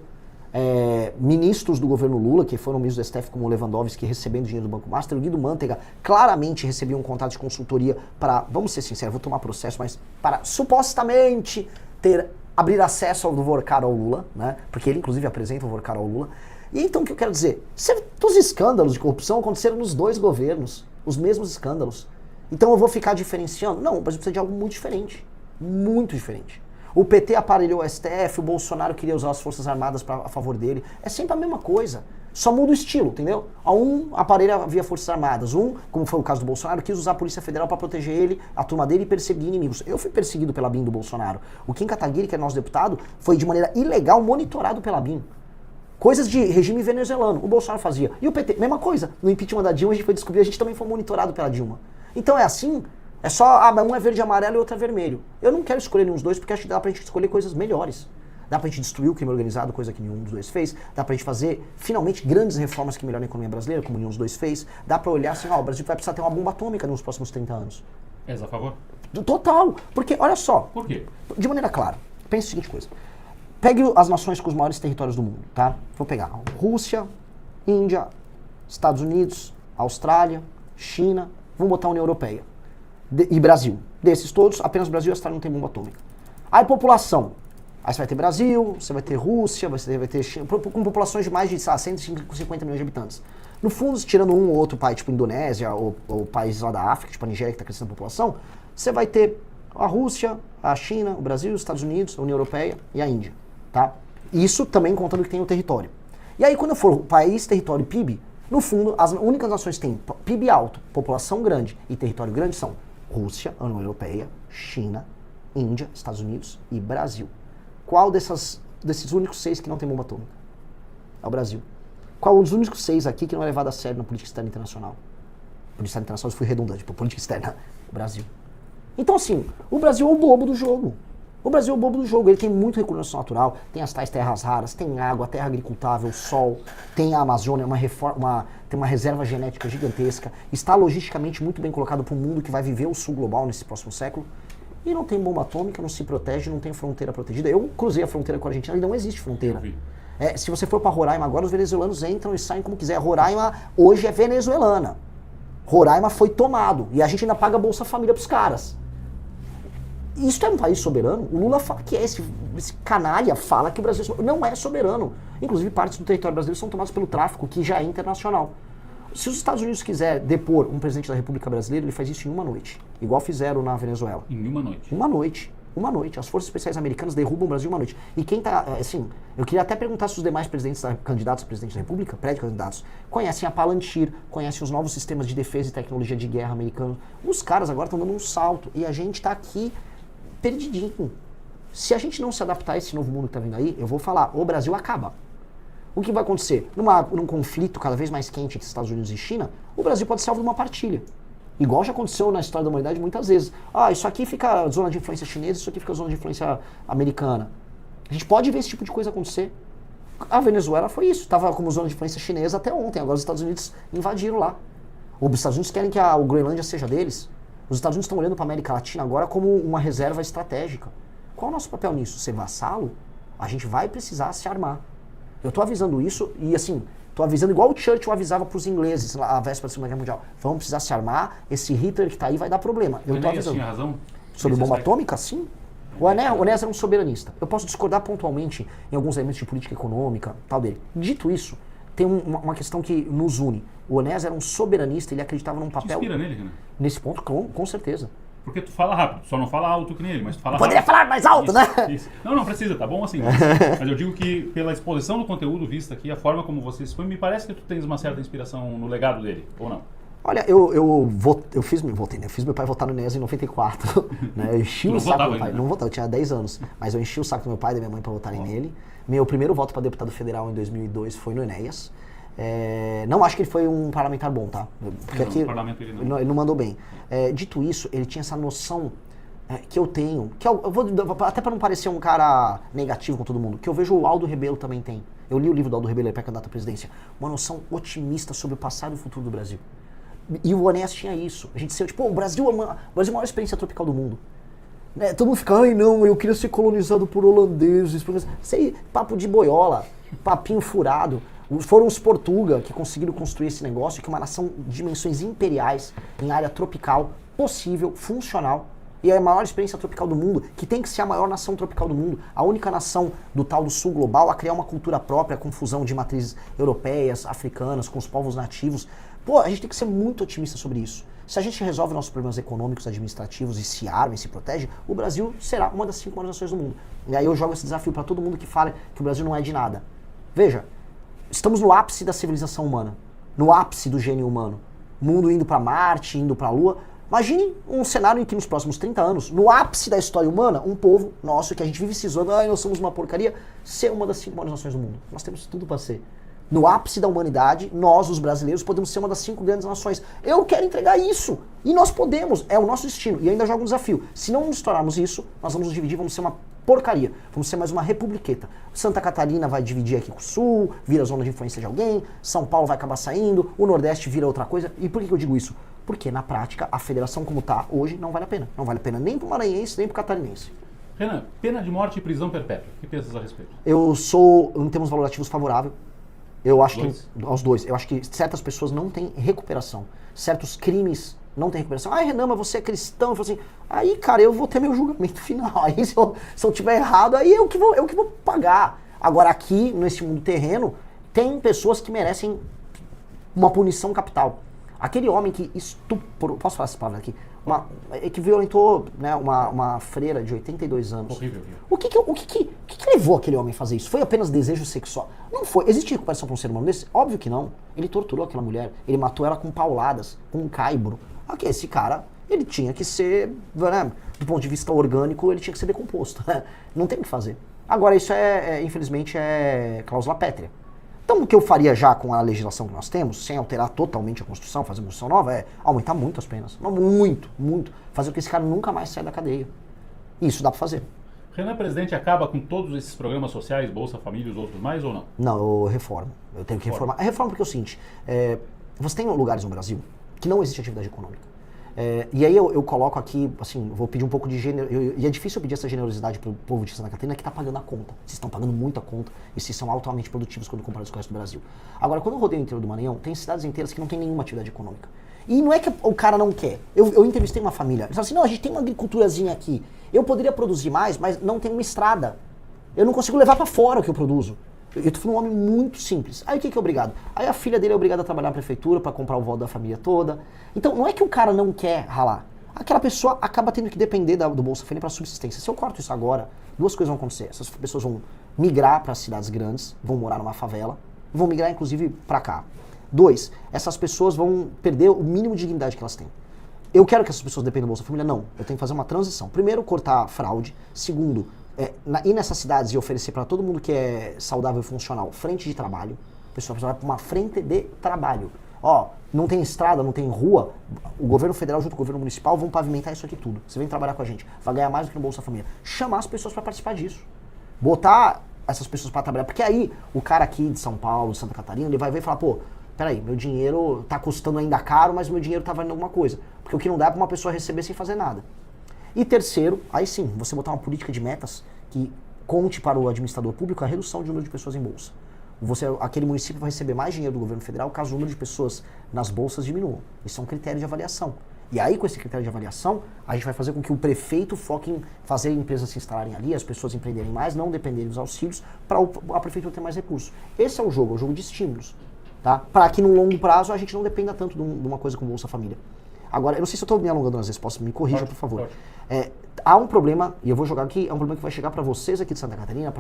Speaker 3: ministros do governo Lula, que foram ministros do STF como o Lewandowski, recebendo dinheiro do Banco Master. O Guido Mantega claramente recebia um contrato de consultoria para, vamos ser sinceros, vou tomar processo, mas para supostamente abrir acesso ao Vorcar ao Lula, né? Porque ele inclusive apresenta o Vorcar ao Lula. E então o que eu quero dizer? Os escândalos de corrupção aconteceram nos dois governos, os mesmos escândalos. Então eu vou ficar diferenciando? Não, mas precisa de algo muito diferente. Muito diferente. O PT aparelhou o STF, o Bolsonaro queria usar as Forças Armadas a favor dele. É sempre a mesma coisa. Só muda o estilo, entendeu? Um aparelha via Forças Armadas. Como foi o caso do Bolsonaro, quis usar a Polícia Federal para proteger ele, a turma dele e perseguir inimigos. Eu fui perseguido pela BIM do Bolsonaro. O Kim Kataguiri, que é nosso deputado, foi de maneira ilegal monitorado pela BIM. Coisas de regime venezuelano. O Bolsonaro fazia. E o PT, mesma coisa. No impeachment da Dilma, a gente foi descobrir, a gente também foi monitorado pela Dilma. Então é assim, é só, um é verde e amarelo e outro é vermelho. Eu não quero escolher nenhum dos dois porque acho que dá pra gente escolher coisas melhores. Dá pra gente destruir o crime organizado, coisa que nenhum dos dois fez. Dá pra gente fazer, finalmente, grandes reformas que melhoram a economia brasileira, como nenhum dos dois fez. Dá pra olhar assim, o Brasil vai precisar ter uma bomba atômica nos próximos 30 anos.
Speaker 1: És a favor?
Speaker 3: Total. Porque, olha só.
Speaker 1: Por quê?
Speaker 3: De maneira clara. Pense a seguinte coisa. Pegue as nações com os maiores territórios do mundo, tá? Vou pegar Rússia, Índia, Estados Unidos, Austrália, China, vamos botar a União Europeia. E Brasil. Desses todos, apenas o Brasil e a Austrália não tem bomba atômica. Aí população. Aí você vai ter Brasil, você vai ter Rússia, você vai ter China, com populações de mais de 150 milhões de habitantes. No fundo, tirando um ou outro país, tipo Indonésia, ou países lá da África, tipo a Nigéria, que está crescendo a população, você vai ter a Rússia, a China, o Brasil, os Estados Unidos, a União Europeia e a Índia. Tá? Isso também contando que tem o território. E aí, quando for país, território e PIB, no fundo, as únicas nações que têm PIB alto, população grande e território grande são Rússia, a União Europeia, China, Índia, Estados Unidos e Brasil. Qual desses únicos 6 que não tem bomba atômica? É o Brasil. Qual dos únicos 6 aqui que não é levado a sério na política externa internacional? Política externa internacional, eu fui redundante, política externa. O Brasil. Então, assim, o Brasil é o bobo do jogo. O Brasil é o bobo do jogo. Ele tem muito recurso natural, tem as tais terras raras, tem água, terra agricultável, sol, tem a Amazônia, tem uma reserva genética gigantesca, está logisticamente muito bem colocado para o mundo que vai viver o sul global nesse próximo século. E não tem bomba atômica, não se protege, não tem fronteira protegida. Eu cruzei a fronteira com a Argentina e não existe fronteira. Se você for para Roraima agora, os venezuelanos entram e saem como quiser. Roraima hoje é venezuelana. Roraima foi tomado. E a gente ainda paga Bolsa Família pros caras. Isso é um país soberano? O Lula fala que é. Esse canalha fala que o Brasil não é soberano. Inclusive, partes do território brasileiro são tomadas pelo tráfico, que já é internacional. Se os Estados Unidos quiser depor um presidente da República Brasileira, ele faz isso em uma noite. Igual fizeram na Venezuela.
Speaker 1: Em uma noite?
Speaker 3: Uma noite. Uma noite. As forças especiais americanas derrubam o Brasil em uma noite. E quem tá, assim, eu queria até perguntar se os demais candidatos a presidente da República, pré-candidatos, conhecem a Palantir, conhecem os novos sistemas de defesa e tecnologia de guerra americanos. Os caras agora estão dando um salto e a gente tá aqui perdidinho. Se a gente não se adaptar a esse novo mundo que tá vindo aí, eu vou falar, o Brasil acaba. O que vai acontecer? Num conflito cada vez mais quente entre Estados Unidos e China, o Brasil pode ser alvo de uma partilha. Igual já aconteceu na história da humanidade muitas vezes. Isso aqui fica zona de influência chinesa, isso aqui fica zona de influência americana. A gente pode ver esse tipo de coisa acontecer. A Venezuela foi isso, estava como zona de influência chinesa até ontem, agora os Estados Unidos invadiram lá. Os Estados Unidos querem que a Groenlândia seja deles. Os Estados Unidos estão olhando para a América Latina agora como uma reserva estratégica. Qual é o nosso papel nisso? Ser vassalo? A gente vai precisar se armar. Eu tô avisando isso e assim, tô avisando igual o Churchill avisava pros ingleses lá, a véspera da Segunda Guerra Mundial. Vamos precisar se armar, esse Hitler que tá aí vai dar problema. Eu tô avisando.
Speaker 1: Tinha razão?
Speaker 3: Sobre bomba atômica, sim. O Enéas era um soberanista. Eu posso discordar pontualmente em alguns elementos de política econômica, tal dele. Dito isso, tem uma questão que nos une. O Enéas era um soberanista, ele acreditava num papel...
Speaker 1: Te inspira nele, Renan?
Speaker 3: Nesse ponto, com certeza.
Speaker 1: Porque tu fala rápido, só não fala alto que nem ele, mas tu fala
Speaker 3: Poderia
Speaker 1: rápido.
Speaker 3: falar mais alto,
Speaker 1: isso,
Speaker 3: né?
Speaker 1: Isso. Não precisa, tá bom assim. Mas eu digo que pela exposição do conteúdo vista aqui, a forma como você expõe, me parece que tu tens uma certa inspiração no legado dele, ou não?
Speaker 3: Olha, eu fiz meu pai votar no Enéas em 94, né? Eu enchi o saco do meu pai. Não votava, eu tinha 10 anos, mas eu enchi o saco do meu pai e da minha mãe para votarem nele. Meu primeiro voto para deputado federal em 2002 foi no Enéas. Não acho que ele foi um parlamentar bom, tá? Porque aqui ele não mandou bem. Dito isso, ele tinha essa noção que eu tenho, que eu vou, até para não parecer um cara negativo com todo mundo, que eu vejo o Aldo Rebelo também tem. Eu li o livro do Aldo Rebelo, pré-candidato à presidência. Uma noção otimista sobre o passado e o futuro do Brasil. E o Enéas tinha isso. A gente saiu, tipo, o Brasil é a maior experiência tropical do mundo. Todo mundo fica, ai não, eu queria ser colonizado por holandeses. Sei, papo de boiola, papinho furado. Foram os Portuga que conseguiram construir esse negócio, que é uma nação de dimensões imperiais, em área tropical, possível, funcional. E é a maior experiência tropical do mundo, que tem que ser a maior nação tropical do mundo. A única nação do tal do sul global a criar uma cultura própria, com fusão de matrizes europeias, africanas, com os povos nativos. Pô, a gente tem que ser muito otimista sobre isso. Se a gente resolve nossos problemas econômicos, administrativos e se arma e se protege, o Brasil será uma das 5 maiores nações do mundo. E aí eu jogo esse desafio para todo mundo que fala que o Brasil não é de nada. Veja, estamos no ápice da civilização humana, no ápice do gênio humano. O mundo indo para Marte, indo para a Lua. Imagine um cenário em que nos próximos 30 anos, no ápice da história humana, um povo nosso que a gente vive se zoando, nós somos uma porcaria, ser uma das 5 maiores nações do mundo. Nós temos tudo para ser. No ápice da humanidade, nós, os brasileiros, podemos ser uma das 5 grandes nações. Eu quero entregar isso. E nós podemos. É o nosso destino. E ainda jogo um desafio. Se não estourarmos isso, nós vamos nos dividir, vamos ser uma porcaria. Vamos ser mais uma republiqueta. Santa Catarina vai dividir aqui com o Sul, vira zona de influência de alguém, São Paulo vai acabar saindo, o Nordeste vira outra coisa. E por que eu digo isso? Porque, na prática, a federação como está hoje não vale a pena. Não vale a pena nem para o maranhense, nem para o catarinense.
Speaker 1: Renan, pena de morte e prisão perpétua. O que pensas a respeito?
Speaker 3: Eu sou, em termos valorativos, favorável. Eu acho que aos dois. Eu acho que certas pessoas não têm recuperação. Certos crimes não têm recuperação. Renan, mas você é cristão. Eu falo assim, aí, cara, eu vou ter meu julgamento final. Aí, se eu tiver errado, aí eu que vou pagar. Agora, aqui, nesse mundo terreno, tem pessoas que merecem uma punição capital. Aquele homem que estuprou... Posso falar essa palavra aqui? Que violentou, né, uma freira de 82 anos.
Speaker 1: Horrível.
Speaker 3: O que levou aquele homem a fazer isso? Foi apenas desejo sexual? Não foi. Existe recuperação para um ser humano desse? Óbvio que não. Ele torturou aquela mulher. Ele matou ela com pauladas, com um caibro. Esse cara, ele tinha que ser, né, do ponto de vista orgânico, ele tinha que ser decomposto. Né? Não tem o que fazer. Agora, isso infelizmente, é cláusula pétrea. Então, o que eu faria já com a legislação que nós temos, sem alterar totalmente a Constituição, fazer uma Constituição nova, é aumentar muito as penas. Muito. Fazer com que esse cara nunca mais saia da cadeia. Isso dá pra fazer.
Speaker 1: Renan, presidente, acaba com todos esses programas sociais, Bolsa Família e os outros mais ou não?
Speaker 3: Não, eu reformo. Eu tenho que reformar. A reforma porque é o seguinte, você tem lugares no Brasil que não existe atividade econômica. E aí eu coloco aqui, assim, vou pedir um pouco de e é difícil eu pedir essa generosidade pro povo de Santa Catarina que está pagando a conta. Vocês estão pagando muita conta e vocês são altamente produtivos quando comparados com o resto do Brasil. Agora, quando eu rodei o interior do Maranhão, tem cidades inteiras que não tem nenhuma atividade econômica. E não é que o cara não quer. Eu entrevistei uma família, eles falaram assim, não, a gente tem uma agriculturazinha aqui. Eu poderia produzir mais, mas não tem uma estrada. Eu não consigo levar para fora o que eu produzo. Eu tô falando um homem muito simples. Aí o que é obrigado? Aí a filha dele é obrigada a trabalhar na prefeitura para comprar o voto da família toda. Então não é que o cara não quer ralar. Aquela pessoa acaba tendo que depender do Bolsa Família para subsistência. Se eu corto isso agora, duas coisas vão acontecer. Essas pessoas vão migrar para cidades grandes, vão morar numa favela, vão migrar inclusive para cá. 2, essas pessoas vão perder o mínimo de dignidade que elas têm. Eu quero que essas pessoas dependam do Bolsa Família? Não. Eu tenho que fazer uma transição. Primeiro, cortar a fraude. Segundo, ir nessas cidades e oferecer para todo mundo que é saudável e funcional frente de trabalho. A pessoa vai para uma frente de trabalho. Ó, não tem estrada, não tem rua, o governo federal junto com o governo municipal vão pavimentar isso aqui tudo. Você vem trabalhar com a gente, vai ganhar mais do que no Bolsa Família. Chamar as pessoas para participar disso. Botar essas pessoas para trabalhar. Porque aí, o cara aqui de São Paulo, de Santa Catarina, ele vai ver e falar, pô, peraí, meu dinheiro tá custando ainda caro, mas meu dinheiro tá valendo alguma coisa. Porque o que não dá é pra uma pessoa receber sem fazer nada. E terceiro, aí sim, você botar uma política de metas que conte para o administrador público a redução de número de pessoas em bolsa. Aquele município vai receber mais dinheiro do governo federal caso o número de pessoas nas bolsas diminua. Isso é um critério de avaliação. E aí, com esse critério de avaliação, a gente vai fazer com que o prefeito foque em fazer empresas se instalarem ali, as pessoas empreenderem mais, não dependerem dos auxílios, para a prefeitura ter mais recursos. Esse é o jogo de estímulos. Tá? Para que no longo prazo a gente não dependa tanto de uma coisa como Bolsa Família. Agora, eu não sei se eu estou me alongando nas respostas, me corrija, por favor. Há um problema, e eu vou jogar aqui, é um problema que vai chegar para vocês aqui de Santa Catarina,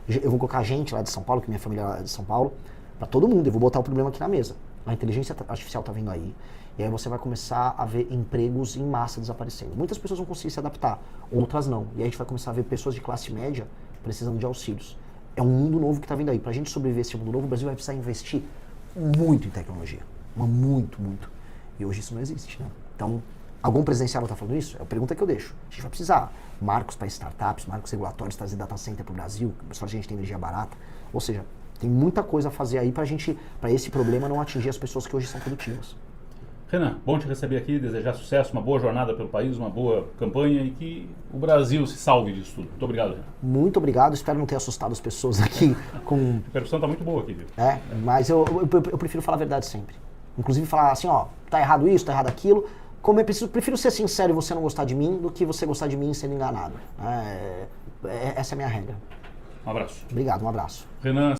Speaker 3: eu vou colocar gente lá de São Paulo, que minha família é de São Paulo, para todo mundo, eu vou botar o problema aqui na mesa. A inteligência artificial está vindo aí, e aí você vai começar a ver empregos em massa desaparecendo. Muitas pessoas vão conseguir se adaptar, outras não. E aí a gente vai começar a ver pessoas de classe média precisando de auxílios. É um mundo novo que está vindo aí. Para a gente sobreviver a esse mundo novo, o Brasil vai precisar investir muito em tecnologia. Mas muito, muito. E hoje isso não existe, né? Então, algum presidenciável está falando isso? É a pergunta que eu deixo. A gente vai precisar marcos para startups, marcos regulatórios, trazer data center para o Brasil, só a gente tem energia barata. Ou seja, tem muita coisa a fazer aí para esse problema não atingir as pessoas que hoje são produtivas.
Speaker 1: Renan, bom te receber aqui, desejar sucesso, uma boa jornada pelo país, uma boa campanha e que o Brasil se salve disso tudo. Muito obrigado, Renan.
Speaker 3: Muito obrigado, espero não ter assustado as pessoas aqui com...
Speaker 1: A repercussão está muito boa aqui, viu?
Speaker 3: Mas eu prefiro falar a verdade sempre. Inclusive falar assim, ó, tá errado isso, tá errado aquilo. Como eu prefiro ser sincero e você não gostar de mim do que você gostar de mim sendo enganado. Essa é a minha regra.
Speaker 1: Um abraço.
Speaker 3: Obrigado, um abraço.
Speaker 1: Renan